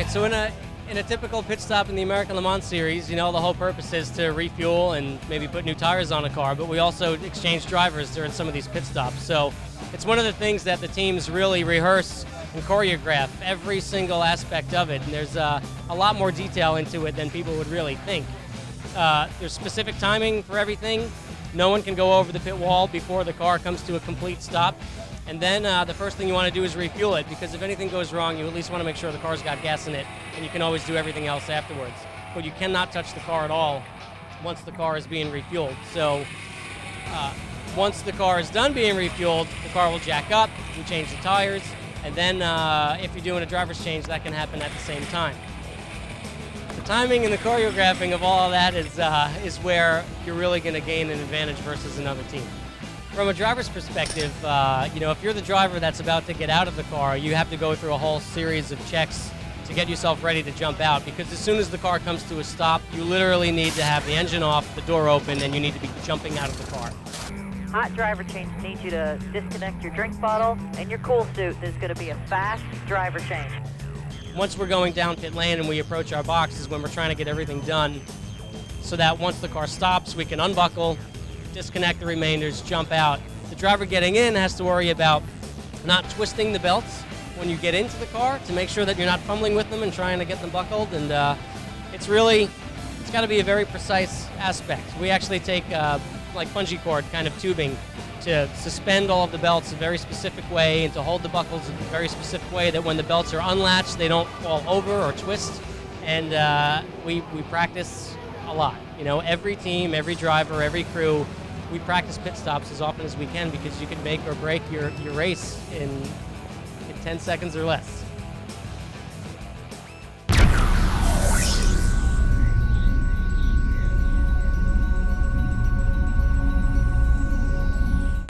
right, so in a typical pit stop in the American Le Mans Series, you know, the whole purpose is to refuel and maybe put new tires on a car, but we also exchange drivers during some of these pit stops. So it's one of the things that the teams really rehearse and choreograph every single aspect of it, and there's a lot more detail into it than people would really think. There's specific timing for everything. No one can go over the pit wall before the car comes to a complete stop. And then the first thing you want to do is refuel it, because if anything goes wrong, you at least want to make sure the car's got gas in it, and you can always do everything else afterwards. But you cannot touch the car at all once the car is being refueled. So once the car is done being refueled, the car will jack up, you change the tires, and then if you're doing a driver's change, that can happen at the same time. The timing and the choreographing of all of that is where you're really going to gain an advantage versus another team. From a driver's perspective, you know, if you're the driver that's about to get out of the car, you have to go through a whole series of checks to get yourself ready to jump out, because as soon as the car comes to a stop, you literally need to have the engine off, the door open, and you need to be jumping out of the car. Hot driver change needs you to disconnect your drink bottle and your cool suit. There's going to be a fast driver change. Once we're going down pit lane and we approach our box is when we're trying to get everything done so that once the car stops, we can unbuckle, disconnect the remainders, jump out. The driver getting in has to worry about not twisting the belts when you get into the car to make sure that you're not fumbling with them and trying to get them buckled. And it's got to be a very precise aspect. We actually take like bungee cord kind of tubing to suspend all of the belts a very specific way and to hold the buckles in a very specific way that when the belts are unlatched, they don't fall over or twist. And we practice a lot. You know, every team, every driver, every crew, we practice pit stops as often as we can, because you can make or break your race in 10 seconds or less.